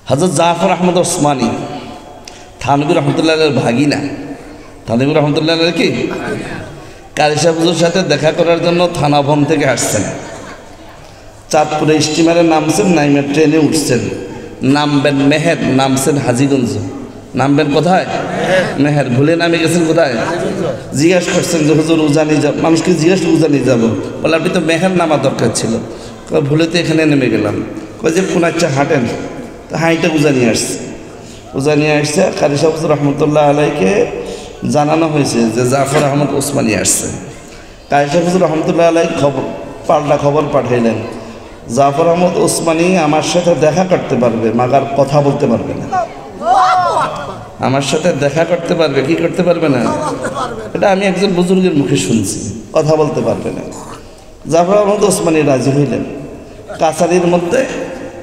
হযরত জাফর আহমদ ওসমানী থানভী রহমতুল্লাহের ভাগিনা। থানভী রহমতুল্লাহের কি কারি সাহেব হুজুর সাথে দেখা করার জন্য থানা ভবন থেকে আসছেন। চাঁদপুরে স্টিমারে নামছেন, নাইমে ট্রেনে উঠছেন, নামবেন মেহের, নামছেন হাজীগঞ্জ। নামবেন কোথায়? মেহের। ভুলে নামে গেছেন কোথায়? জিজ্ঞাসা করছেন যে হুজুর উজানি যাব, মানুষকে জিজ্ঞাসা উজানি যাব, বলে আপনি তো মেহের নামা দরকার ছিল। ভুলে তো এখানে নেমে গেলাম। কয় যে কোন আচ্ছা হাঁটেন, তো হাঁইটা উজানি আসছে। উজানি আসছে, কারি সাহেব রহমতুল্লাহ আলাইকে জানানো হয়েছে যে জাফর আহমদ ওসমানী আসছে। কারি সাহেব রহমতুল্লাহ আলাই পাল্টা খবর পাঠাইলেন, জাফর আহমদ ওসমানী আমার সাথে দেখা করতে পারবে, মাগার কথা বলতে পারবে না। আমার সাথে দেখা করতে পারবে, কি করতে পারবে না? এটা আমি একজন বুজুর্গের মুখে শুনছি, কথা বলতে পারবে না। জাফর আহমদ ওসমানী রাজি হইলেন। কাছারির মধ্যে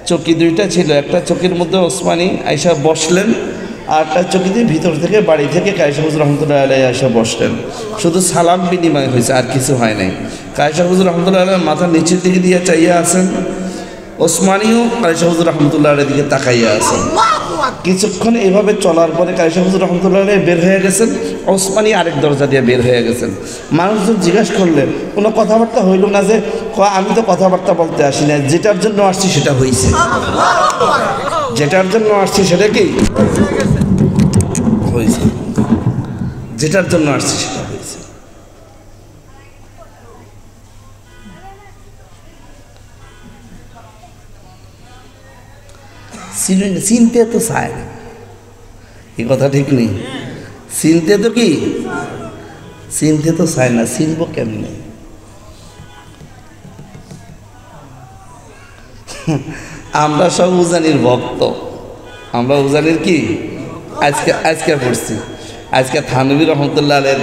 চকি দুইটা ছিল, একটা চকির মধ্যে ওসমানী আইসা বসলেন, আর একটা চকিতে ভিতর থেকে বাড়ি থেকে কায়সা হুজুর রহমতুল্লাহ আলাই আইসা বসলেন। শুধু সালাম বিনিময় হয়েছে, আর কিছু হয় নাই। কায়সা হুজুর রহমতুল্লাহ আলাই মাথা নিচের দিকে দিয়ে চাইয়া আছেন, ওসমানীও কায়সা হুজুর রহমতুল্লাহ আলাইয়ের দিকে তাকাইয়া আছেন। কিছুক্ষণ এইভাবে চলার পরে কায়সা হুজুর রহমতুল্লাহ আলাই বের হয়ে গেছেন, ওসমানী আরেক দরজা দিয়ে বের হয়ে গেছেন। মানুষজন জিজ্ঞাসা করলেন, কোনো কথাবার্তা হইল না? যে আমি তো কথাবার্তা বলতে আসি না, যেটার জন্য আসছি সেটা হয়েছে। যেটার জন্য আসছি সেটা কি হয়েছে? যেটার জন্য আসছি সেটা হয়েছে। চিনতে তো চায় না, এই কথা ঠিক নেই। চিনতে তো কি, চিনতে তো চায় না, চিনব কেমনে? আমরা সব উজানির ভক্ত, আমরা উজানির কি আজকে পড়ছি। আজকে থানভী রহমতুল্লাহ আলের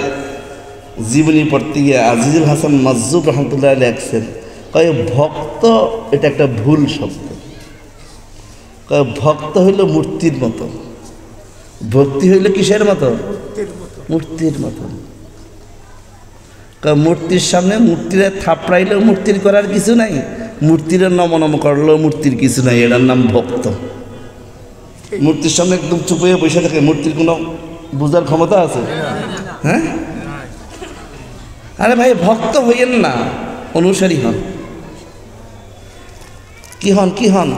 জীবনী পড়তে গিয়ে আজিজুল হাসান মাজজুব রহমতুল্লাহ আলী লেখছেন, কয় ভক্ত এটা একটা ভুল শব্দ। কয় ভক্ত হইল মূর্তির মতো, ভক্তি হইল কিসের মতো? মূর্তির মতো। কয় মূর্তির সামনে মূর্তিরে থাপড়াইলেও মূর্তির করার কিছু নাই, মূর্তির নম করলেও মূর্তির কিছু নাই, এটার নাম ভক্ত। মূর্তির সামনে একদম চুপ হয়ে বসে থাকে, মূর্তির কোনো বুঝার ক্ষমতা আছে? হ্যাঁ, আরে ভাই ভক্ত হইয়েন না, অনুসারী হন। কি হন? কি হন?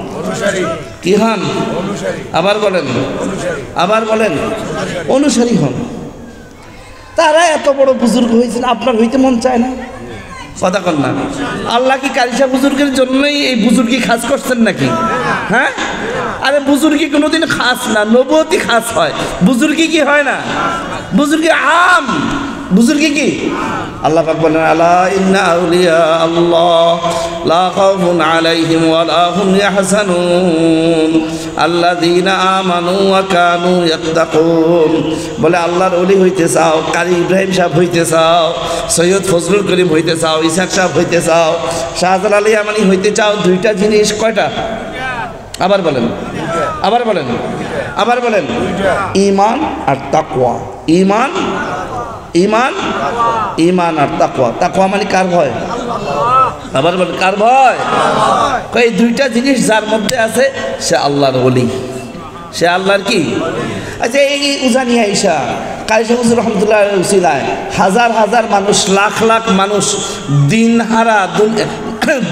কি হন? আবার বলেন, আবার বলেন, অনুসারী হন। তারা এত বড় বুজুর্গ হয়েছেন, আপনার হইতে মন চায় না? কথা কন না। আল্লাহ কি কারিশা বুজুর্গের জন্যই এই বুজুর্গি খাস করছেন নাকি? হ্যাঁ, আরে বুজুর্গি কোনোদিন খাস না, নবুয়তি খাস হয়, বুজুর্গি কি হয় না? বুজুর্গি আম, বুজুর্গি কি? আল্লাহ পাক বলেন, আলা ইন্না আউলিয়া আল্লাহ লা খাউফুন আলাইহিম ওয়া লা হুম ইয়াহজানুন আল্লাযীনা আমানু ওয়া কানু ইয়াত্তাকুন। বলে আল্লাহর ওলি হইতে চাও, কারি ইব্রাহিম সাহেব হইতে চাও, সৈয়দ ফজলুল করিম হইতে চাও, ইসাক সাহেব হইতে চাও, শাহজালাল আলী আমানি হইতে চাও, দুইটা জিনিস কয়টা? আবার বলেন, আবার বলেন, আবার বলেন, ঈমান আর তাকওয়া। ঈমান, ঈমান, ঈমান আর তাকওয়া। তাকওয়া মানে কার ভয়? আবার বলেন, কার ভয়? এই দুইটা জিনিস যার মধ্যে আছে সে আল্লাহর ওলি, সে আল্লাহর কি? আচ্ছা, এই উজানি আইসা কায়সা হুজুর রহমতুল্লাহ উসিলায় হাজার হাজার মানুষ, লাখ লাখ মানুষ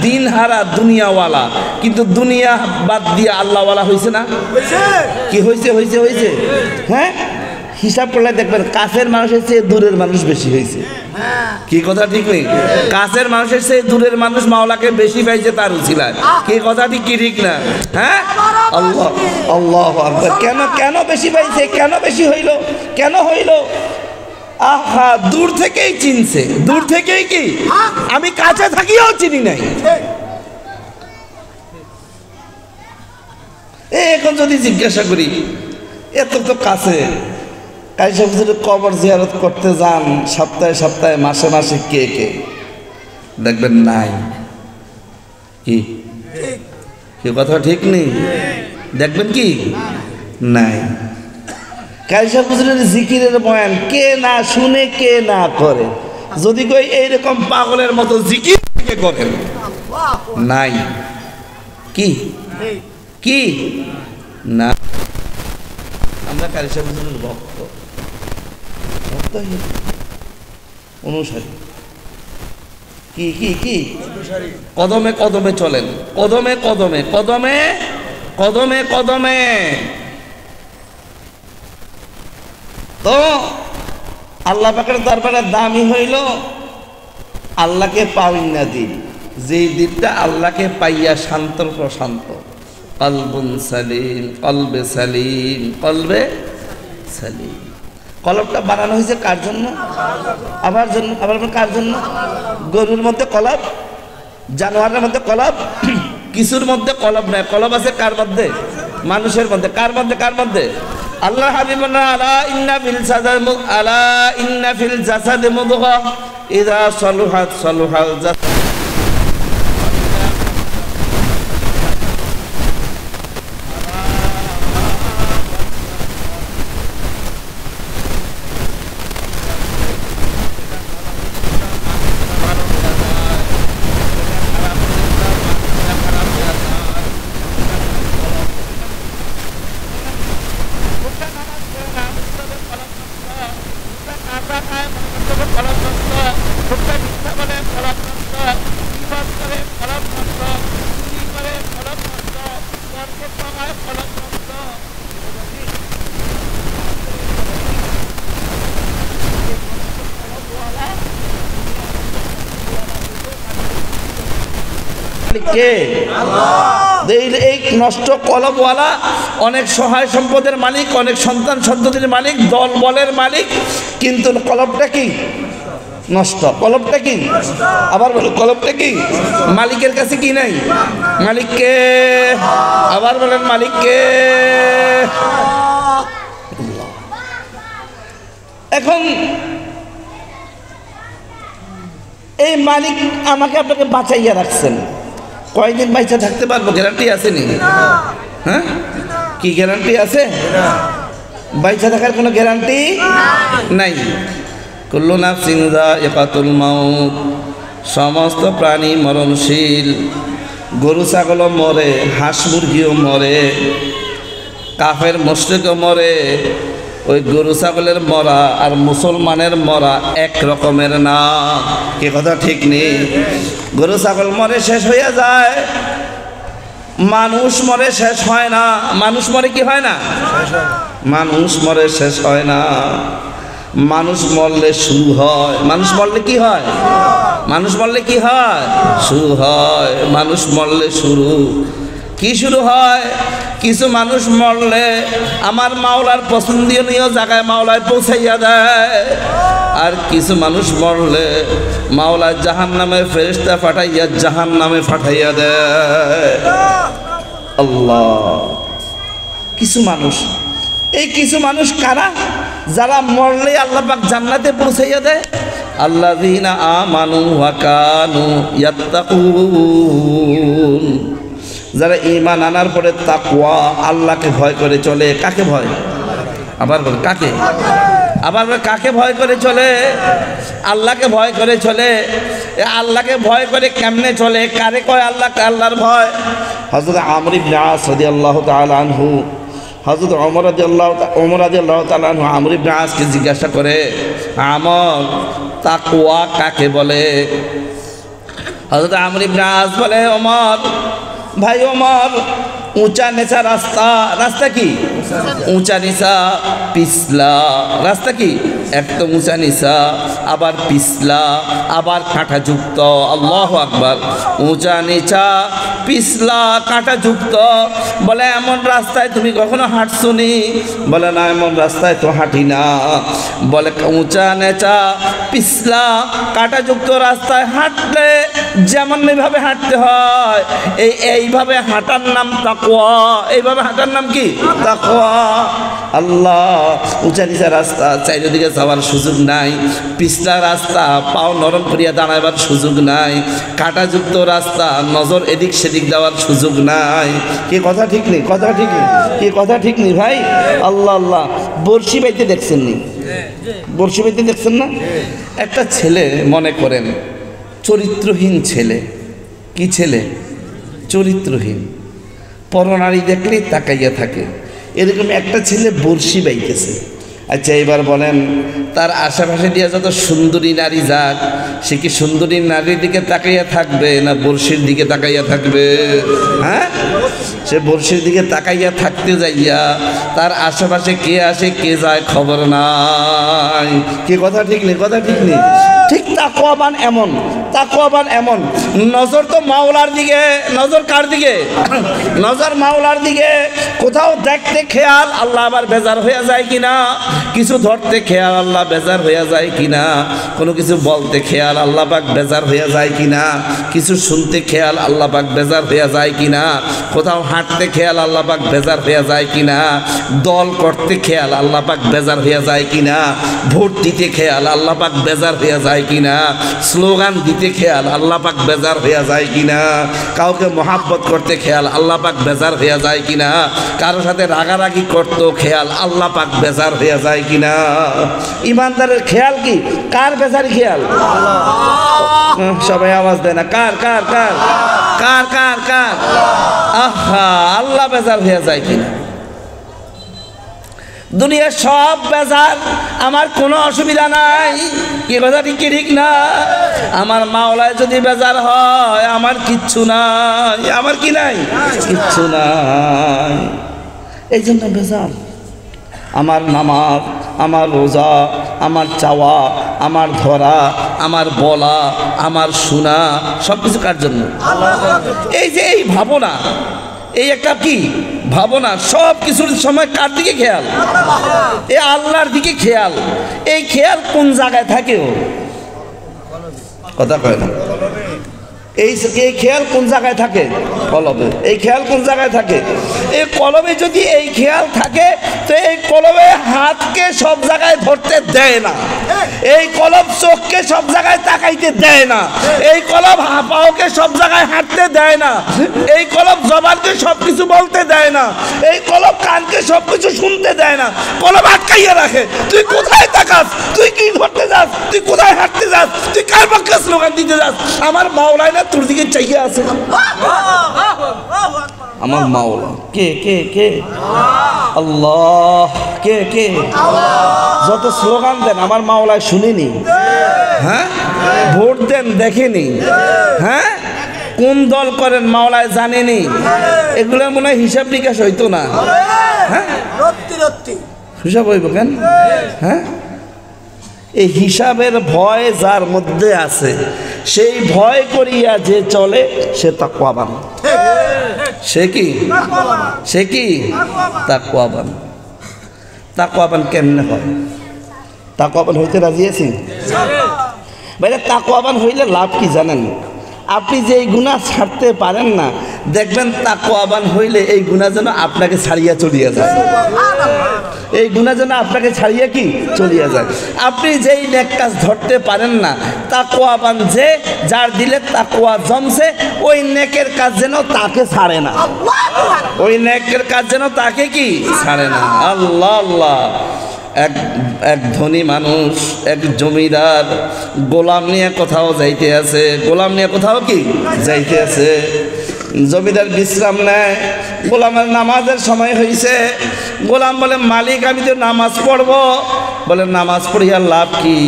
দিনহারা দুনিয়াওয়ালা, কিন্তু দুনিয়া বাদ দিয়ে আল্লাহওয়ালা হয়েছে না? কি হয়েছে? হয়েছে, হয়েছে। হ্যাঁ, হিসাব করলে দেখবেন কাছের মানুষের চেয়ে দূরের মানুষ বেশি হয়েছে। কি কথা ঠিক নেই? কাছের মানুষের চেয়ে দূরের মানুষ মাওলাকে বেশি পাইছে তার উছিলায়। কি কথা ঠিক কি ঠিক না? হ্যাঁ, আল্লাহ আল্লাহু আকবার। কেন কেন বেশি পাইছে? কেন বেশি হইল? কেন হইল? আহা, দূর থেকেই চিনছে, দূর থেকেই কি, আমি কাছে থাকিও চিনি নাই। এখন যদি জিজ্ঞাসা করি, এত তো কাছে, কায়সা হুজুরের কবর জিয়ারত করতে যান সপ্তাহে সপ্তাহে, মাসে মাসে, কে কে? দেখবেন নাই। কি কি কথা ঠিক নেই? দেখবেন কি নাই। কায়সা হুজুরের জিকিরের বয়ান কে না শুনে, কে না করে? যদি কই এইরকম পাগলের মতো জিকির কে করেন? নাই। কি কি না, আমরা কারি সাহেব হুজুরের ভক্ত, অনুসারী। কি কি কি কদমে কদমে চলেন, কদমে কদমে কদমে কদমে কদমে। তো আল্লাহ পাকের দরবারে দামি হইল আল্লাহকে পাওয়ার না দিন, যেই দিনটা আল্লাহকে পাইয়া শান্ত প্রশান্ত, কলবুন সালিম, কলবে সালিম, কলবে সালিম। কলবটা বানানো হয়েছে কার জন্য? আবার কার জন্য? গরুর মধ্যে কলব, জানোয়ারের মধ্যে কলব, কিছুর মধ্যে কলব নাই। কলব আছে কার মধ্যে? মানুষের মধ্যে। কার মধ্যে? কার মধ্যে? আল্লাহ হাবিব আলা ইন্না ফিল জাসাদি মুদগা ইযা সালুহাত সালুহাল জাসাদ। এই নষ্ট কলবওয়ালা অনেক সহায় সম্পদের মালিক, অনেক সন্তান সন্ততির মালিক, দল বলের মালিক, কিন্তু কলবটা কি? নষ্ট। কলবটা কি? আবার বলো, কলবটা কি? মালিকের কাছে কি নাই? মালিককে। আবার বলেন, মালিককে। এখন এই মালিক আমাকে আপনাকে বাঁচাইয়া রাখছেন, কয়দিন বাইচা থাকতে পারবো গ্যারান্টি আছে নি? হ্যাঁ, কি গ্যারান্টি আছে? বাইচা থাকার কোনো গ্যারান্টি নাই। কুল্লু নাফসিন যায়িকাতুল মাউত, সমস্ত প্রাণী মরণশীল। গরু ছাগলও মরে, হাঁস মুরগিও মরে, কাফের মুশরিকও মরে। ওই গরু ছাগলের মরা আর মুসলমানের মরা এক রকমের না। কি কথা ঠিক নেই? গরু ছাগল মরে শেষ হইয়া যায়, মানুষ মরে শেষ হয় না। মানুষ মরে কি হয় না? মানুষ মরে শেষ হয় না। মানুষ মরলে শুরু হয়। মানুষ মরলে কি হয়? মানুষ মরলে কি হয়? শুরু হয়। মানুষ মরলে শুরু কি শুরু হয়? কিছু মানুষ মরলে আমার মাওলার পছন্দনীয় জায়গায় মাওলায় পৌঁছাইয়া দেয়, আর কিছু মানুষ মরলে মাওলা জাহান্নামের ফেরেশতা পাঠাইয়া জাহান্নামে পাঠাইয়া দেয়। আল্লাহ। কিছু মানুষ, এই কিছু মানুষ কারা? যারা মরলে আল্লাহ পাক জান্নাতে পৌঁছাইয়া দেয়। আল্লাযীনা আমানু ওয়া কানু ইয়াত্তাকুন, যারা ঈমান আনার পরে তাকওয়া, আল্লাহকে ভয় করে চলে। কাকে ভয়? আবার বল, কাকে? আবার কাকে ভয় করে চলে? আল্লাহকে ভয় করে চলে। আল্লাহকে ভয় করে কেমনে চলে? কারে কয় আল্লাহ? আল্লাহর ভয়। হযরত আমর ইবনে আস রাদিয়াল্লাহু তাআলা আনহু, হযরত ওমর রাদিয়াল্লাহু তাআলা আনহু আমর ইবনে আসকে জিজ্ঞাসা করে, আমর, তাকওয়া কাকে বলে? হযরত আমর ইবনে আস বলে, ওমর, ভাই ওমর, উঁচা নিচা রাস্তা। রাস্তা কি? উঁচা নিচা, পিছলা। রাস্তা কি? একদম উঁচা নিচা, আবার পিছলা, আবার কাঁটাযুক্ত। আল্লাহু আকবার। উঁচা নিচা, পিছলা, কাঁটাযুক্ত। বলে এমন রাস্তায় তুমি কখনো হাঁটছুনি? বলে না, এমন রাস্তায় তো হাঁটি না। বলে উঁচা নিচা, পিছলা, কাঁটাযুক্ত রাস্তায় হাঁটলে যেমন এইভাবে হাঁটতে হয়, এইভাবে হাঁটার নাম তাকওয়া। এইভাবে হাঁটার নাম কি? তাকওয়া। আল্লাহ। উঁচা নিচা রাস্তা, চারিদিকে যাওয়ার সুযোগ নাই। পিছলা রাস্তা, পাও নরম করিয়া দাঁড়াবার সুযোগ নাই। কাঁটাযুক্ত রাস্তা, নজর এদিক সেদিক দেওয়ার সুযোগ নাই। কি কথা ঠিক নেই? কথা ঠিক নেই? কি কথা ঠিক নেই ভাই? আল্লাহ আল্লাহ। বড়শি বাইতে দেখছেন নি? বড়শি বাইতে দেখছেন না? একটা ছেলে, মনে করেন চরিত্রহীন ছেলে। কি ছেলে? চরিত্রহীন। পরনারী দেখলেই তাকাইয়া থাকে। এরকম একটা ছেলে বড়শি বাইতেছে। আচ্ছা এবার বলেন, তার আশেপাশে দিয়ে যত সুন্দরী নারী যাক, সে কি সুন্দরী নারীর দিকে তাকাইয়া থাকবে না বড়শির দিকে তাকাইয়া থাকবে? হ্যাঁ, সে বড়শির দিকে তাকাইয়া থাকতে যাইয়া তার আশেপাশে কে আসে কে যায় খবর নাই। কি কথা ঠিক নেই? কথা ঠিক নেই? ঠিক তাকওয়াবান এমন, তাকওয়াবান এমন, নজর তো মাওলার দিকে। নজর কার দিকে? নজর মাওলার দিকে। কোথাও দেখতে খেয়াল, আল্লাহ আবার বেজার হয়ে যায় কিনা। কিছু ধরতে খেয়াল, আল্লাহ বেজার হয়ে যায় কিনা। কোনো কিছু বলতে খেয়াল, আল্লাহ পাক বেজার হয়ে যায় কিনা। কিছু শুনতে খেয়াল, আল্লাহ পাক বেজার হয়ে যায় কিনা। কোথাও হাঁটতে খেয়াল, আল্লাহ পাক বেজার হয়ে যায় কিনা। দল করতে খেয়াল, আল্লাহ পাক বেজার হয়ে যায় কিনা। ভোট দিতে খেয়াল, আল্লাহ পাক বেজার হয়ে যায় কিনা। স্লোগান দিতে খেয়াল, আল্লাহ পাক বেজার হয়ে যায় কিনা। কাউকে মহাব্বত করতে খেয়াল, আল্লাহ পাক বেজার হয়ে যায় কিনা। কারোর সাথে রাগারাগি করতেও খেয়াল, আল্লাহ পাক বেজার হয়ে যায় কিনা। ইমানদারের খেয়াল কি? কার বেজার খেয়াল? সবাই আওয়াজ দেয় না। কার কার কার কার কার কার? আহা, আল্লাহ বেজার হয়ে যায় কিনা। দুনিয়ার সব বেজার, আমার কোনো অসুবিধা নাই। কি কথা ঠিক কি ঠিক না? আমার মাওলায় যদি বেজার হয় আমার কিচ্ছু নাই। আমার কি নাই? কিচ্ছু নাই। এই জন্য বেজার। আমার নামাজ, আমার রোজা, আমার চাওয়া, আমার ধরা, আমার বলা, আমার শোনা, সব কিছু কার জন্য? এই যে এই ভাবনা, এই একটা কি ভাবনা, সব কিছুর সময় কার দিকে খেয়াল? এ আল্লাহর দিকে খেয়াল। এই খেয়াল কোন জায়গায় থাকে? ও কথা কয় না। এই খেয়াল কোন জায়গায় থাকে? কলবে। এই খেয়াল কোন জায়গায় থাকে? এই কলবে। যদি এই খেয়াল থাকে তো এই কলবে হাতকে সব জায়গায় ধরতে দেয় না। এই কলব চোখকে সব জায়গায় তাকাইতে দেয় না। এই কলব পাওকে সব জায়গায় হাঁটতে দেয় না। এই কলব জবানকে সব কিছু বলতে দেয় না। এই কলব কানকে সব কিছু শুনতে দেয় না। কলব আটকাইয়া রাখে। তুই কোথায় তাকাস? তুই কি ধরতে যাস? তুই কোথায় হাঁটতে যাস? তুই কার পক্ষে স্লোগান দিতে যাস? আমার মাওলায় না তোর দিকে চাইয়ে আছে। আমার মাওলা কে? কে কে? আল্লাহ। কে কে? যত স্লোগান দেন আমার মাওলায় শুনিনি। হ্যাঁ, ভোট দেন দেখেনি। হ্যাঁ, কোন দল করেন মাওলায় জানেনি। এগুলো মনে হয় হিসাব নিকাশ হইতো না। হ্যাঁ, হিসাব হইব কেন? হ্যাঁ, এই হিসাবের ভয় যার মধ্যে আছে, সেই ভয় করিয়া যে চলে সে তাকওয়াবান। সে কি? সে কি? তাকওয়াবান। তাকওয়াবান কেমনে হয়? তাকওয়াবান হইতে রাজি আছি ভাইরা? তাকওয়াবান হইলে লাভ কি জানেন? আপনি যে এই গুনাহ ছাড়তে পারেন না, দেখবেন তাকওয়াবান হইলে এই গুনাহ যেন আপনাকে ছাড়িয়া চলিয়া যায়। এই গুনাহ যেন আপনাকে ছাড়িয়া কি চলিয়া যায়। আপনি যেই নেক কাজ ধরতে পারেন না, তাকওয়াবান যে, যার দিলে তাকওয়া জমছে, ওই নেকের কাজ যেন তাকে ছাড়ে না। ওই নেকের কাজ যেন তাকে কি ছাড়ে না। আল্লাহ আল্লাহ। এক ধনী মানুষ, এক জমিদার গোলাম নিয়ে কোথাও যাইতে আছে। গোলাম নিয়ে কোথাও কি যাইতে আছে। জমিদার বিশ্রাম নেয়। গোলামের নামাজের সময় হয়েছে। গোলাম বলে, মালিক আমি তো নামাজ পড়বো। বলে, নামাজ পড়িয়া লাভ কি?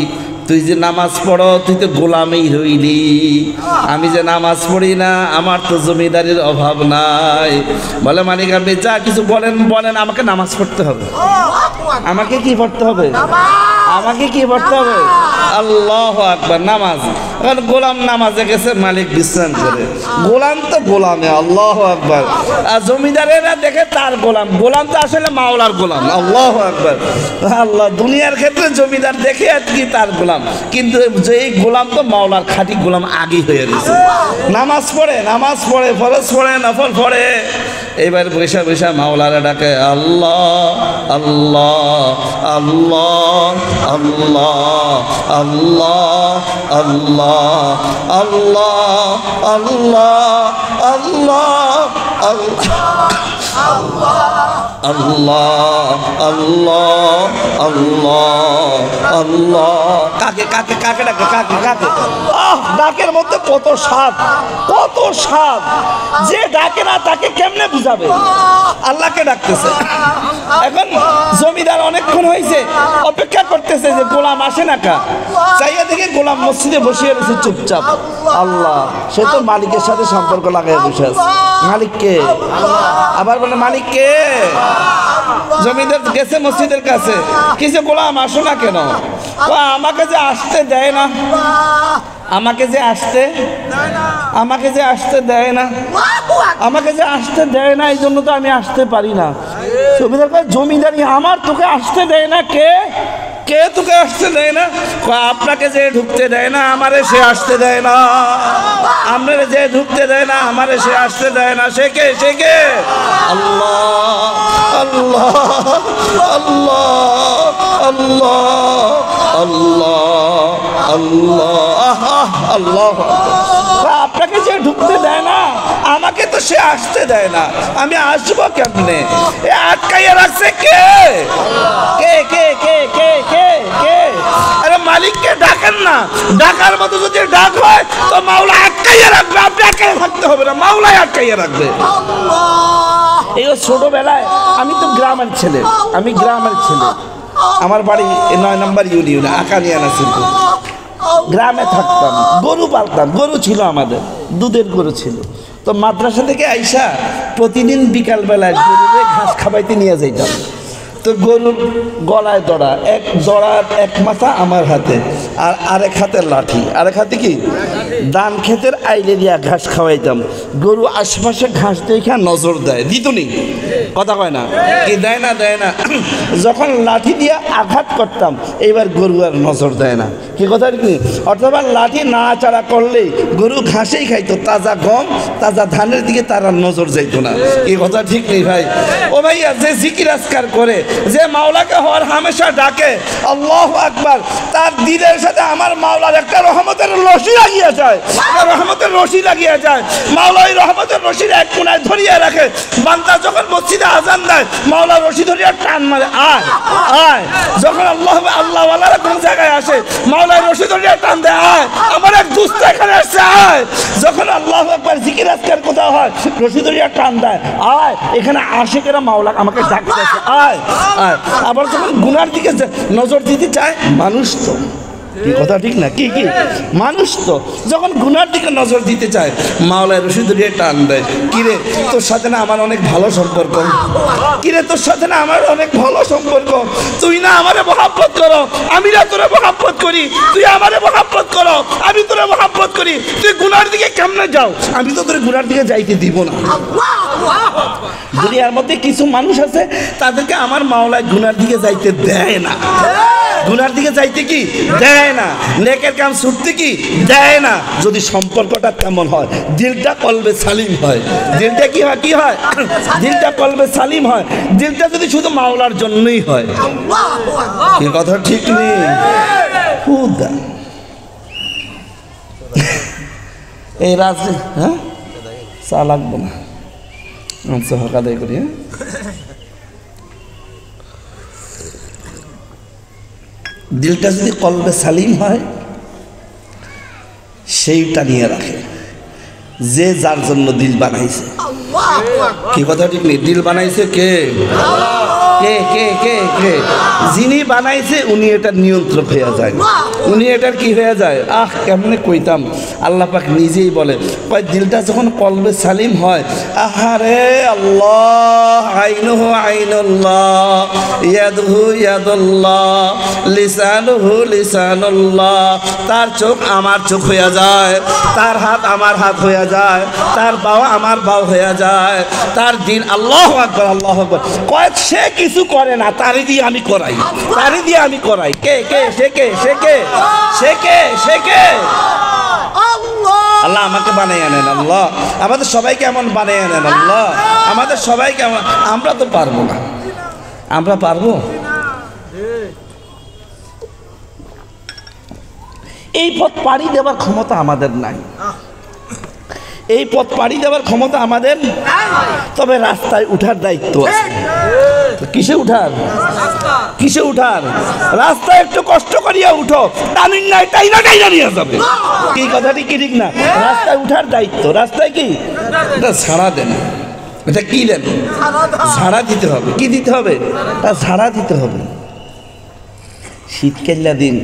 তুই যে নামাজ পড়ো তুই তো গোলামেই রইলি। আমি যে নামাজ পড়ি না, আমার তো জমিদারির অভাব নাই। বলে, মালিক আপনি যা কিছু বলেন বলেন, আমাকে নামাজ পড়তে হবে। আমাকে কি পড়তে হবে? আমাকে কি পড়তে হবে? আল্লাহু আকবার। নামাজ। এখন গোলাম নামাজে গেছে, মালিক বিশ্রাম করে। গোলাম তো গোলামে। আল্লাহু আকবার। আর জমিদারেরা দেখে তার গোলাম। গোলাম তো আসলে মাওলার গোলাম। আল্লাহু আকবার। আল্লাহ। দুনিয়ার ক্ষেত্রে জমিদার দেখে আর কি তার গোলাম, কিন্তু এই গোলাম তো মাওলার খাঁটি গোলাম আগেই হয়ে গেছে। নামাজ পড়ে, নামাজ পড়ে, ফরজ পড়ে, নফল পড়ে। এবার বৈশা বৈশা মাওলারা ডাকে, আল্লাহ আল্লাহ আল্লাহ আল্লাহ আল্লাহ আল্লাহ আল্লাহ আল্লাহ আল্লাহ আল্লাহ আল্লাহ আল্লাহ আল্লাহ। কাকে কাকে কাকে ডাকে, কাকে কাকে? ডাকের মধ্যে কত স্বাদ, কত স্বাদ। যে ডাকে না তাকে কেমনে বুঝাবে? আল্লাহকে ডাকতেছে। এখন জমিদার অনেকক্ষণ হয়েছে অপেক্ষা করতেছে যে গোলাম আসে না কা, চাইয়া দেখে গোলাম মসজিদে বসিয়ে রয়েছে চুপচাপ। আল্লাহ, সে তো মালিকের সাথে সম্পর্ক লাগাই বসে আছে। মালিককে আবার বলে মালিককে। জমিদার গেছে মসজিদের কাছে, কিছু গোলাম আসো না কেন? আমাকে যে আসতে দেয় না, আমাকে যে আসতে আমাকে যে আসতে দেয় না, আমাকে যে আসতে দেয় না, এই জন্য তো আমি আসতে পারি না। জমিদার কয় জমিদারি আমার, তোকে আসতে দেয় না কে? কে তোকে আসতে দেয় না? আপনাকে যে ঢুকতে দেয় না আমারে সে আসতে দেয় না, আপনারে যে ঢুকতে দেয় না আমারে সে আসতে দেয় না। সে কে? সে কে? আল্লাহ আল্লাহ আল্লাহ আল্লাহ আল্লাহ আল্লাহ আল্লাহ। আপনাকে যে ঢুকতে দেয় না আমাকে তো সে আসতে দেয় না, আমি আসবো কেমনে? এ আটকাইয়া রাখছে কে? কে কে কে কে কে কে? আরে মালিককে ডাকেন না, ডাকার মতো যদি ডাক হয় তো মাওলা আটকাইয়া রাখবে, আপনি আটকাইয়া থাকতে হবে না, মাওলাই আটকাইয়া রাখবে। এই ছোটবেলায় আমি তো গ্রামের ছেলে, আমি গ্রামের ছেলে, আমার বাড়ি 9 নম্বর ইউনিয়নে আকানিয়ানা ছিল। গ্রামে থাকতাম, গরু পালতাম, গরু ছিল আমাদের, দুধের গরু ছিল। তো মাদ্রাসা থেকে আইসা প্রতিদিন বিকালবেলায় গরুরে ঘাস খাবাইতে নিয়ে যাইতাম। তো গরুর গলায় দড়া, এক দড়ার এক মাথা আমার হাতে, আর আরেক হাতের লাঠি, আরেক হাতে কি ধান ক্ষেতের আইলে দিয়া ঘাস খাওয়াইতাম। গরু আশপাশে ঘাস দেখে নজর দেয়, দিত নি? কথা কয় না কি? দেয় না, দেয় না। যখন লাঠি দিয়ে আঘাত করতাম এইবার গরু আর নজর দেয় না। কি কথা কি? অথবা লাঠি নাড়াচাড়া করলেই গরু ঘাসেই খাইতো, তাজা গম তাজা ধানের দিকে তার আর নজর যাইতো না। এই কথা ঠিক নেই ভাই। ও ভাইয়া, যে জিকির আজকার করে, যে মাওলাকে হওয়ার হামেশা ডাকে আল্লাহু আকবার, তার দিলের সাথে আমার মাওলার একটা রহমতের রশি লাগিয়ে যায়, রহমতের রশি লাগিয়ে যায়। মাওলা ওই রহমতের রশির এক কোণায় ধরিয়ে রাখে। বান্দা যখন মসজিদে আজান দেয় মাওলা রশি ধরিয়া টান মারে, আয় আয়। যখন আল্লাহওয়ালারা কোন জায়গায় আসে মাওলা রশি ধরিয়া টান দেয়, আয় আমার এক দুস্থ এখানে আসছে, আয়। যখন আল্লাহু আকবার জিকির আজকার কোথাও হয় রশি ধরিয়া টান দেয়, আয় এখানে আশিকেরা মাওলা আমাকে ডাকতেছে, আয় আয়। আবার যখন গুনার দিকে নজর দিতে চায়, মানুষ তো কি কথা ঠিক না? কি কি মানুষ তো যখন গুনার দিকে নজর দিতে চায় মাওলায় রশি ধরিয়ে টান দেয়। কিরে, তোর সাথে না আমার অনেক ভালো সম্পর্ক, কিরে তোর সাথে না আমার অনেক ভালো সম্পর্ক, তুই না আমারে মহাব্বত করো, আমি না তোরে মহাব্বত করি, তুই আমারে মহাব্বত করো, আমি তোরে মহাব্বত করি, তুই গুনার দিকে কেমনে যাও? আমি তো তোর গুনার দিকে যাইতে দিব না। দুনিয়ার মধ্যে কিছু মানুষ আছে তাদেরকে আমার মাওলায় গুনার দিকে যাইতে দেয় না, গুনার দিকে যাইতে কি দেয় না, নেকের কাম ছুটতে কি দেয় না। যদি সম্পর্কটা তেমন হয়, দিলটা কলবে সালিম হয়, দিলটা কি হয়? কি হয়? দিলটা কলবে সালিম হয়, দিলটা যদি শুধু মাওলার জন্যই হয়। কি কথা ঠিক নেই? এই রাজনীতি, হ্যাঁ চা লাগবো না, আচ্ছা হক আদায় করি। হ্যাঁ, দিলটা যদি কলবে সালিম হয় সেইটা নিয়ে রাখে, যে যার জন্য দিল বানাইছে। কি কথা ঠিক নেই? দিল বানাইছে কে? কে কে কে কে? যিনি বানাইছে উনি এটার নিয়ন্ত্রক হয়ে যায়, উনি এটার কি হয়ে যায়? কেমনে কইতাম, আল্লাহ পাক নিজেই বলে, কয় দিলটা যখন কলবে সালিম হয়, আহারে আল্লাহ, আইনুহু আইনুল্লাহ, ইয়াদুহু ইয়াদুল্লাহ, লিসানুহু লিসানুল্লাহ, তার চোখ আমার চোখ হয়ে যায়, তার হাত আমার হাত হয়ে যায়, তার বাও আমার বাও হয়ে যায়, তার দিল। আল্লাহু আকবার, আল্লাহু আকবার। কয় সে কিছু করে না, তারই দিয়ে আমি করাই, তারই দিয়ে আমি করাই। কে কে? সে কে? সে কে? সে কে? সে কে? আল্লাহ আমাকে বানিয়ে আনেন, আল্লাহ আমাদের সবাইকে এমন বানিয়ে আনেন, আল্লাহ আমাদের সবাইকে এমন। আমরা তো পারবো না, আমরা পারবো? এই পথ পাড়ি দেওয়ার ক্ষমতা আমাদের নাই, এই পথ পাড়ি দেওয়ার ক্ষমতা আমাদের, তবে রাস্তায় উঠার দায়িত্ব আছে। কিসে উঠার? কিসে উঠার? রাস্তায় একটু কষ্ট করিয়া উঠো, টানিন নাই টাইনা টাইনা নিয়ে যাবে। কি কথাটি কি ঠিক না? রাস্তায় উঠার দায়িত্ব। রাস্তায় কি এটা ছাড়া দেন, এটা কি দেন? ঝাড়া দিতে হবে। কি দিতে হবে? তা ঝাড়া দিতে হবে। শীতকালীন দিন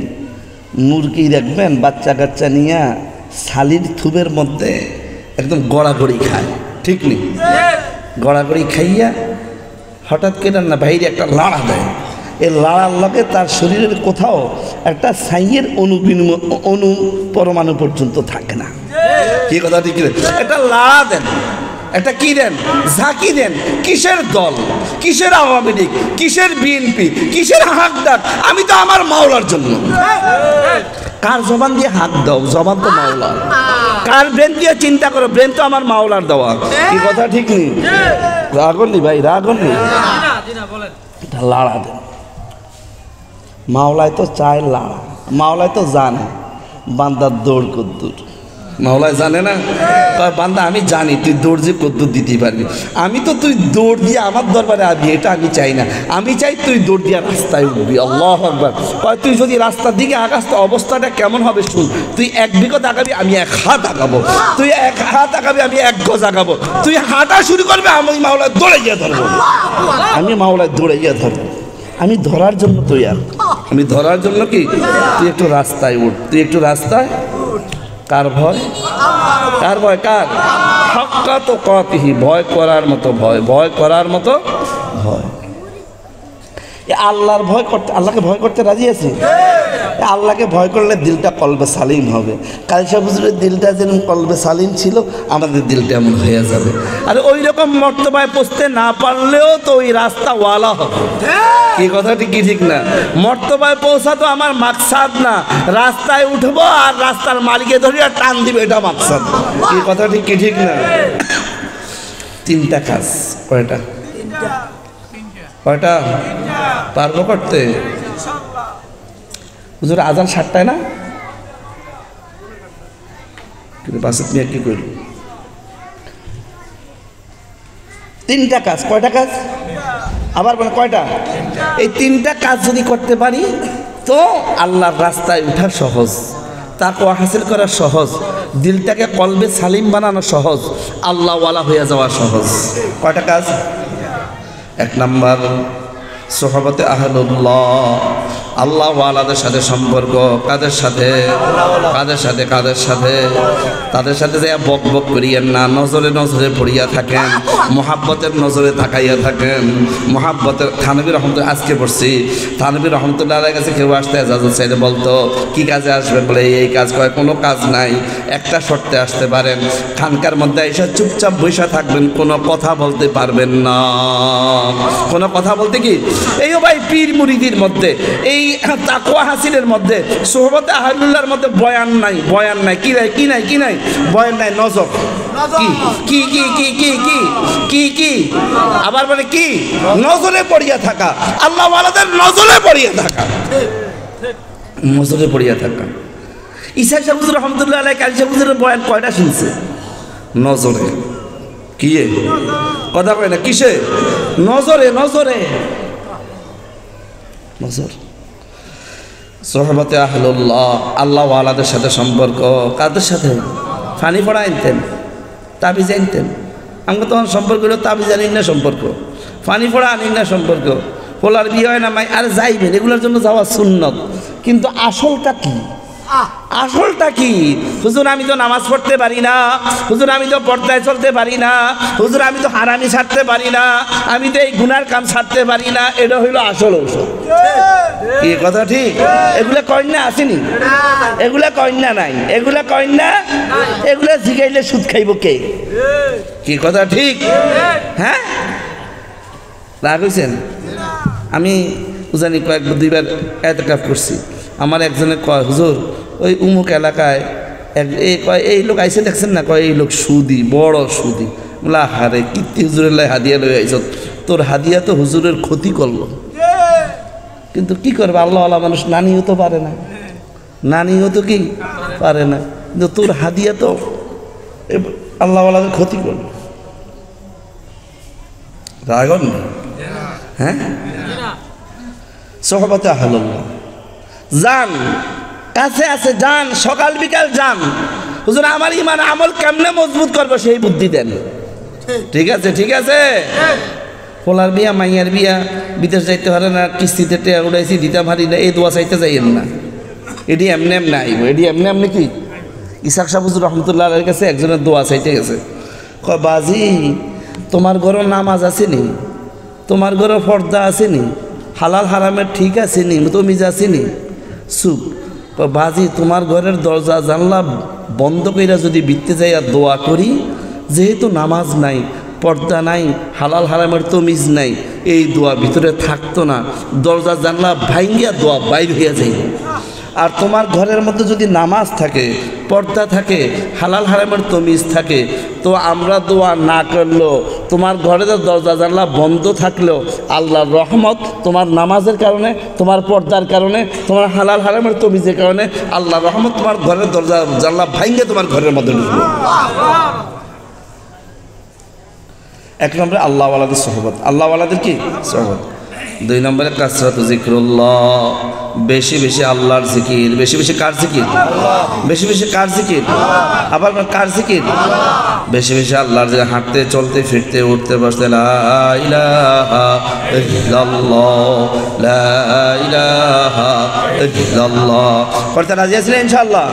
মুরগি দেখবেন বাচ্চা কাচ্চা নিয়ে শালির থুবের মধ্যে একদম গড়াগড়ি খায়, ঠিক নেই? গড়াগড়ি খাইয়া হঠাৎ করে না বাইরে একটা লাড়া দেয়। এই লাড়ার লগে তার শরীরের কোথাও একটা ছাইয়ের অণু পরমাণু পর্যন্ত থাকে না। কি কথা ঠিক? একটা লাড়া দেন, একটা কি দেন? ঝাঁকি দেন। কিসের দল? কিসের আওয়ামী লীগ? কিসের বিএনপি? কিসের হাঁক ডাক? আমি তো আমার মাওলার জন্য। কার জবান দিয়ে হাত দাও? জবান তো মাওলার। কার ব্রেন দিয়ে চিন্তা করো? ব্রেন তো আমার মাওলার দেওয়া। কি কথা ঠিক নেই? রাগনি ভাই, রাগনি। লাড়া দেন। মাওলায় তো চায় লাড়া, মাওলায় তো জানে বান্দার দৌড় কদ্দুর। মাওলায় জানে না? বান্দা আমি জানি তুই দৌড় যে কদ্দুর দিতে পারবি, আমি তো তুই দৌড় দিয়ে আমার দরবারে আবি, এটা আমি চাই না। আমি চাই তুই দৌড় দিয়ে রাস্তায় উঠবি। আল্লাহু আকবার। তুই যদি রাস্তার দিকে আগাস তো অবস্থাটা কেমন হবে শুন। তুই 1 বিঘত আগাবি, আমি 1 হাত আগাবো। তুই 1 হাত আগাবি, আমি 1 গজ আগাবো। তুই হাঁটা শুরু করবে, আমি মাওলায় দৌড়ে গিয়ে ধরবো। আমি মাওলায় দৌড়ে গিয়ে ধরবো। আমি ধরার জন্য তৈয়ার। আমি ধরার জন্য কি? তুই একটু রাস্তায় উঠ, তুই একটু রাস্তায়। কার ভয়? কার ভয়? কার? হাক্কা তো কাতিহি, ভয় করার মতো ভয়, ভয় করার মতো ভয়। আল্লাহর ভয় করতে, আল্লাহকে ভয় করতে রাজি আছি। আল্লাহকে ভয় করলে দিলটা কলবে সালিম হবে। কালসা হুজুরের দিলটা যেমন কলবে সালিম ছিল, আমাদের দিলটা এমন হয়ে যাবে। আর ওই রকম মর্তবায় পৌঁছতে না পারলেও তো ওই রাস্তা ওয়ালা হবে। কি কথাটি কি ঠিক না? মর্তবায় পৌঁছা তো আমার মাকসাদ না, রাস্তায় উঠবো আর রাস্তার মালিকে ধরে আর টান দিবে, এটা মাকসাদ। কি কথাটি কি ঠিক না? 3টা কাজ। কয়টা? কয়টা পারবো করতে? হুজুর আজান 7টায় না? কিন্তু বাসে তুমি কি করল? 3টা কাজ। কয়টা কাজ? আবার বলে কয়টা? এই 3টা কাজ যদি করতে পারি তো আল্লাহর রাস্তায় উঠা সহজ, তাকওয়া হাসিল করা সহজ, দিলটাকে কলবে সালিম বানানো সহজ, আল্লাহওয়ালা হয়ে যাওয়া সহজ। কয়টা কাজ? 1 নাম্বার সোহবতে আহলুল্লাহ, আল্লাহ ওয়ালাদের সাথে সম্পর্ক। কাদের সাথে? কাদের সাথে? কাদের সাথে? তাদের সাথে যে বক বক করিয়েন না, নজরে নজরে পড়িয়া থাকেন, মোহাব্বতের নজরে তাকাইয়া থাকেন। মোহাব্বতের থানবী রহমতুল্লাহ আজকে পড়ছি, থানবী রহমতুল্লাহ কাছে কেউ আসতে এজাজত চাইলে বলতো কি কাজে আসবেন? বলে এই কাজ। কয় কোনো কাজ নাই, একটা শর্তে আসতে পারেন, খানকার মধ্যে এসে চুপচাপ বসে থাকবেন, কোনো কথা বলতে পারবেন না। কোনো কথা বলতে কি? এই ভাই পীর মুরিদির মধ্যে, এই তাকওয়া হাসিলের মধ্যে, সোহবতে আহলুল্লাহর মধ্যে বয়ান নাই। বয়ান নাই। কি নাই? কি নাই? কি নাই? বয়ান নাই। নজর। কি কি কি কি কি কি কি কি আবার বলে কি? নজরে পড়িয়া থাকা। আল্লাহ ওয়ালাদের নজরে পড়িয়া থাকা, নজরে পড়িয়া থাকা। ঈসা শাহ হুজুর রহমতুল্লাহ আলাইহি কালসা হুজুরের বয়ান কয়টা শুনছে? নজরে। কি কথা কয় না? কিসে? নজরে। নজরে নজর। সোহবতে আহলুল্লাহ, আল্লাহ ওয়ালাদের সাথে সম্পর্ক। কাদের সাথে? ফানি পড়া আনতেন, তাবিজ আনতেন। আমাকে তখন সম্পর্ক হলো তাবিজ আনিন না সম্পর্ক, ফানি পড়া আনিন না সম্পর্ক। পোলার বিয়ে হয় না মাই আর যাইবেন, এগুলোর জন্য যাওয়া সুন্নত। কিন্তু আসলটা কি? আসলটা কি? হুজুর আমি তো নামাজ পড়তে পারি না, হুজুর আমি তো পর্দায় চলতে পারি না, হুজুর আমি তো হারামি ছাড়তে পারি না, আমি তো এই গুনার কাম ছাড়তে পারি না। এটা হইল আসল ঔষধ। কি কথা ঠিক? এগুলা কন্যা আসেনি, এগুলা কন্যা নাই, এগুলা কন্যা, এগুলা জিগাইলে সুদ খাইব কে? কি কথা ঠিক? হ্যাঁ, রাগ হয়েছেন? আমি জানি কয়েক 2বার এতেকাফ করছি। আমার একজনে কয় হুজুর ওই উমুক এলাকায় এই লোক আইসে দেখছেন না? কয় এই লোক সুদি, বড় সুদি। বলা হারে কীর্তি হুজুরের লাই হাদিয়া লই আইস, তোর হাদিয়া তো হুজুরের ক্ষতি করলো। কিন্তু কি করবে, আল্লাহ আল্লাহ মানুষ নানিও তো পারে না, নানিও তো কি পারে না, কিন্তু তোর হাদিয়া তো আল্লাহওয়ালাদের ক্ষতি করবে, রাগন না? হ্যাঁ, সোহবতে আহলুল্লাহ যান, কাছে আছে যান, সকাল বিকাল যান। হুজুর আমার ইমান আমল কেমনে মজবুত করবো সেই বুদ্ধি দেন। ঠিক আছে, ঠিক আছে। পোলার বিয়া, মাইয়ার বিয়া, বিদেশ যাইতে পারে না, কিস্তিতে টেয়া উড়াইছি দিতে পারি না, এই দোয়া চাইতে যাইয়েন না। এটি এমনি এমনি আইব, এটি এমনি এমনি কি ইসাক শাহ হুজুর রহমতুল্লাহ আলাইহির কাছে একজনের দোয়া চাইতে গেছে। কয় বাজি তোমার ঘরের নামাজ আসেনি, তোমার ঘরে পর্দা আসেনি, হালাল হারামের ঠিক আসেনি, তমিজ আসেনি। চুপ। বাজি তোমার ঘরের দরজা জানলা বন্ধ কইরা যদি বিত্তে যাইয়া দোয়া করি, যেহেতু নামাজ নাই, পর্দা নাই, হালাল হারামের তমিজ নাই, এই দোয়া ভিতরে থাকতো না, দরজা জানলা ভাঙ্গিয়া দোয়া বাইর হইয়া যায়। আর তোমার ঘরের মধ্যে যদি নামাজ থাকে, পর্দা থাকে, হালাল হারামের তমিজ থাকে, তো আমরা দোয়া না করলেও, তোমার ঘরের দরজা জানলা বন্ধ থাকলেও আল্লাহর রহমত তোমার নামাজের কারণে, তোমার পর্দার কারণে, তোমার হালাল হারামের তমিজের কারণে আল্লাহর রহমত তোমার ঘরের দরজা জানলা ভাঙ্গে তোমার ঘরের মধ্যে ঢুকলো। এক নম্বরে আল্লাহওয়ালাদের সোহবত, আল্লাহওয়ালাদের কি সোহবত। দুই নম্বরে কাসরাতু যিকরুল্লাহ, বেশি বেশি আল্লাহর জিকির। বেশি বেশি কার জিকির? বেশি বেশি কার জিকির? আবার কার জিকির? বেশি বেশি আল্লাহর যে হাঁটতে চলতে ফিরতে উঠতে বসতে লা ইলাহা ইল্লাল্লাহ, লা ইলাহা ইল্লাল্লাহ পড়তে রাজি আছেন ইনশাআল্লাহ।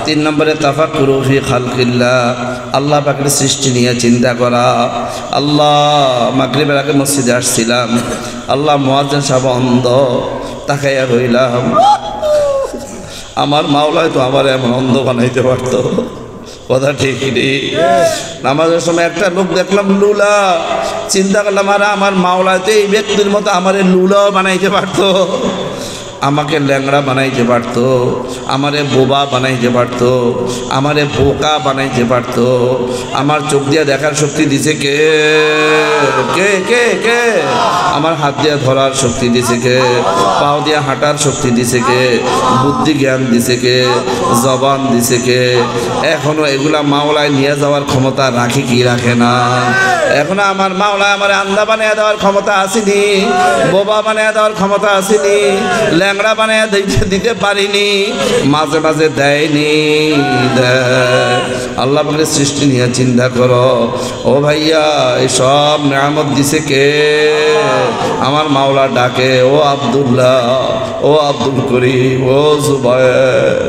তিন নম্বরে তাফাক্কুরু ফি খালকিল্লাহ, আল্লাহ পাকের সৃষ্টি নিয়ে চিন্তা করা। আল্লাহ মাগরিবের আগে মসজিদে আসছিলাম, আল্লাহ মুয়াজ্জিন সাহেব অন্ধ, তাকাইয়া রইলাম। আমার মাওলায় তো আমার এমন অন্ধ বানাইতে পারতো, কথা ঠিক নেই। নামাজের সময় একটা লোক দেখলাম লুলা, চিন্তা করলাম আর আমার মাওলায় তো এই ব্যক্তির মতো আমার লুলাও বানাইতে পারতো, আমাকে ল্যাংড়া বানাইতে পারতো, আমারে বোবা বানাইতে পারতো, আমারে বোকা বানাইতে পারতো। আমার চোখ দিয়ে দেখার শক্তি দিছে কে? কে কে কে? আমার হাত দিয়ে ধরার শক্তি দিছে কে? পাও দিয়ে হাঁটার শক্তি দিছে কে? বুদ্ধি জ্ঞান দিছে কে? জবান দিছে কে? এখনো এগুলা মাওলায় নিয়ে যাওয়ার ক্ষমতা রাখি কি রাখে না? এখনো আমার মাওলায় আমার আন্দা বানিয়ে দেওয়ার ক্ষমতা আসেনি, বোবা বানিয়ে দেওয়ার ক্ষমতা আসেনি, ল্যাংড়া বানিয়ে দিতে পারিনি, মাঝে মাঝে দেয়নি। আল্লাহ পাকের সৃষ্টি নিয়ে চিন্তা করো। ও ভাইয়া, এই সব নিয়ামত দিছে কে? আমার মাওলা ডাকে, ও আব্দুল্লাহ, ও আব্দুল করিম, ও জুবায়ের।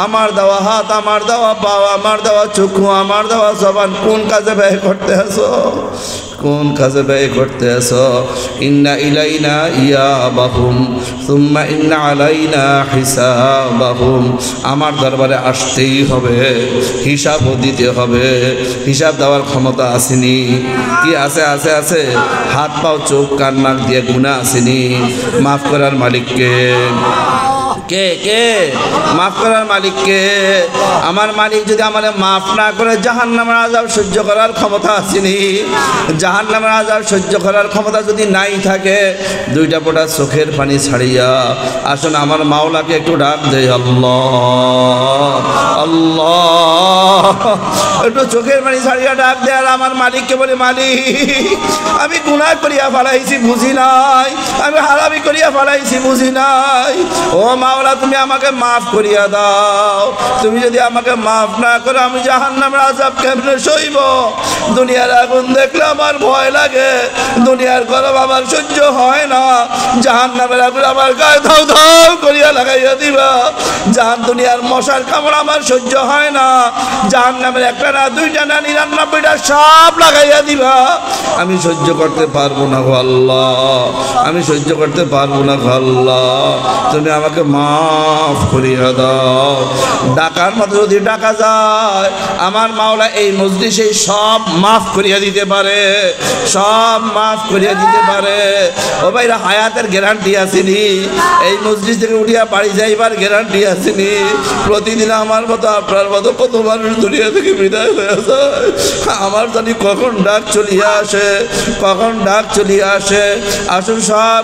আমার দেওয়া হাত, আমার দেওয়া পাও, আমার দেওয়া চক্ষু, আমার দেওয়া জবান কোন কাজে ব্যয় করতে আসো? কোন কাজে ব্যয় করতে আসো? ইন্না ইলাইনা ইয়াবাহুম সুম্মা ইন্না আলাইনা হিসাবাহুম। আমার দরবারে আসতেই হবে, হিসাবও দিতে হবে। হিসাব দেওয়ার ক্ষমতা আসেনি কি? আছে আছে আছে। হাত পাও চোখ কান নাক দিয়ে গুনাহ আসেনি। মাফ করার মালিককে কে? কে মাফ করার মালিক কে? আমার মালিক যদি আমারে মাফ না করে জাহান্নামের আযাব সহ্য করার ক্ষমতা আসেনি। জাহান্নামের আযাব সহ্য করার ক্ষমতা যদি নাই থাকে, দুইটা ফোঁটা চোখের পানি ছাড়িয়া আসুন আমার মাওলাকে একটু ডাক দেই, আল্লাহ আল্লাহ। একটু চোখের পানি ছাড়িয়া ডাক দেয় আর আমার মালিককে বলে, মালিক আমি গুনাহ করিয়া ফেলাইছি বুঝি নাই, আমি হারামি করিয়া ফেলাইছি বুঝি নাই। ও মাওলা, তুমি আমাকে মাফ করিয়া দাও। তুমি যদি আমাকে মাফ না করো, আমি জাহান্নামের আযাব কেমনে সইব? দুনিয়ার আগুন দেখলে আমার ভয় লাগে, দুনিয়ার গরম আমার সহ্য হয় না। জাহান্নামের আগুন আমার গায়ে ধাউ ধাউ করিয়া লাগাইয়া দিবা। দুনিয়ার মশার কামড় আমার সহ্য হয় না। জাহান্নামের একটা না, দুইটা না, 99টা সাপ লাগাইয়া দিবা। আমি সহ্য করতে পারবো না গো আল্লাহ, আমি সহ্য করতে পারবো না গো আল্লাহ। তুমি আমাকে মাফ করিয়া দাও। ডাকার মতো যদি ডাকা যায়, আমার মাওলা এই মজলিসে সব মাফ করিয়া দিতে পারে, সব মাফ করিয়া দিতে পারে। ও ভাইরা, হায়াতের গ্যারান্টি আসেনি। এই মজলিস থেকে উঠিয়া বাড়ি যাইবার গ্যারান্টি আসেনি। প্রতিদিন আমার মতো আপনার মতো কত মানুষ দুনিয়া থেকে বিদায় হয়ে যায়। আমার জানি কখন ডাক চলিয়া আসে, কখন ডাক চলিয়া আসে। আসুন সব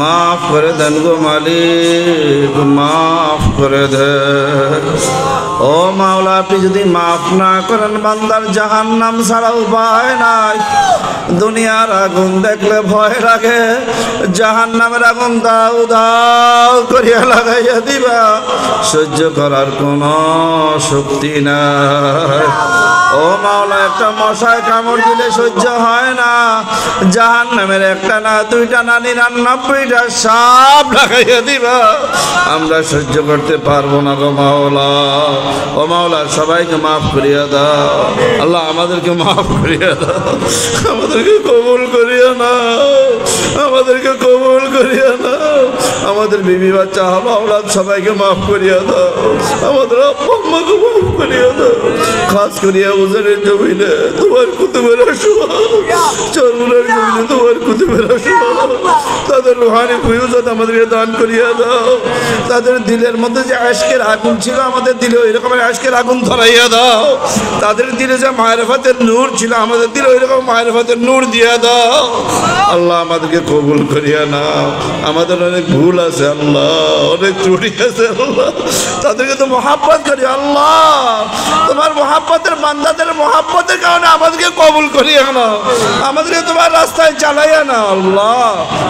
মাফ করে দেন গো মালিক, মাফ করে দেন। ও মাওলা, আপনি যদি মাফ না করেন বান্দার জাহান্নাম ছাড়া উপায় নাই। দুনিয়ার আগুন দেখলে ভয় লাগে, জাহান্নামের আগুন দাও দাও করিয়া লাগাইয়া দিবা, সহ্য করার কোনো শক্তি নাই। ও মাওলা, একটা মশায় কামড় দিলে সহ্য হয় না, জাহান্নামের একটা না দুইটা না 99টা সাপ লাগাইয়া দিবা, আমরা সহ্য করতে পারবো না গো মাওলা। ও মাওলা, সবাইকে মাফ করিয়া দাও আল্লাহ, আমাদেরকে মাফ করিয়া দাও, আমাদেরকে কবুল করিয়া নাও, আমাদেরকে কবুল করিয়া নাও। আমাদের বিবি বাচ্চা হাওলাদ সবাইকে মাফ করিয়া দাও, আমাদের আব্বা আম্মাকে মাফ করিয়া দাও। খাস করিয়া উজানের জমিনে তোমার কুতুবের আসোয়া, চরমুনার জমিনে তোমার কুতুবের আসোয়া, তাদের রুহানি ফুয়ুজাত আমাদেরকে দান করিয়া দাও। তাদের দিলের মধ্যে যে আশকের আগুন ছিল, আমাদের দিলে ওই রকমের আশকের আগুন ধরাইয়া দাও। তাদের দিলে যে মায়েরফাতের নূর ছিল, আমাদের দিলে ওই রকম মায়েরফাতের নূর দিয়া দাও। আল্লাহ, আমাদেরকে কবুল করিয়া নাও। আমাদের অনেক ভুল আছে আল্লাহ, অনেক ত্রুটি আছে আল্লাহ, তাদেরকে তো মহাব্বত করি আল্লাহ। তোমার মহাব্বতের বান্দাদের মহাব্বতের কারণে আমাদেরকে কবুল করিয়া নাও, আমাদেরকে তোমার রাস্তায় চালাইয়া না আল্লাহ।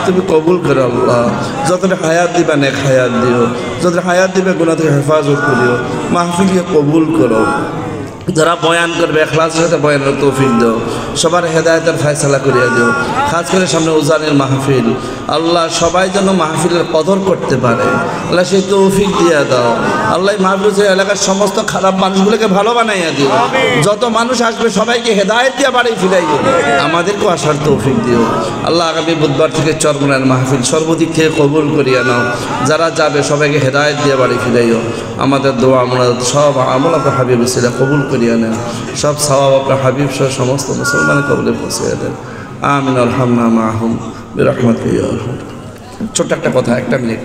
তুমি কবুল করো আল্লাহ। যতটা হায়াত দিবা নেক হায়াত দিও, যতটা হায়াত দিবে গুনাহ থেকে হেফাজত করিও। মাহফিলকে কবুল করো। যারা বয়ান করবে ইখলাসের সাথে বয়ানের তৌফিক দাও, সবার হেদায়েতের ফয়সালা করিয়া দিও। খাস করে সামনে উজানের মাহফিল আল্লাহ, সবাই যেন মাহফিলের কদর করতে পারে আল্লাহ, সেই তৌফিক দিয়া দাও আল্লাহ। মাহফিল এলাকার সমস্ত খারাপ মানুষগুলোকে ভালো বানাইয়া দিও। যত মানুষ আসবে সবাইকে হেদায়েত দিয়া বাড়ি ফিরাইও, আমাদেরকেও আসার তৌফিক দিও আল্লাহ। আগামী বুধবার থেকে চরমুনার মাহফিল সর্বদিক থেকে কবুল করিয়া নাও। যারা যাবে সবাইকে হেদায়েত দিয়া বাড়ি ফিরাইও। আমাদের দোয়া আমরা সব আমল আপনার হাবিব ছিল কবুল করিয়া নেন, সব সওয়াব আপনার হাবিব সহ সমস্ত মুসলমানের কবলে পৌঁছে দেন। আমিন। আলহামদুলিল্লাহ মাহুম বিরহমাতিহি। ছোট্ট একটা কথা, 1 মিনিট।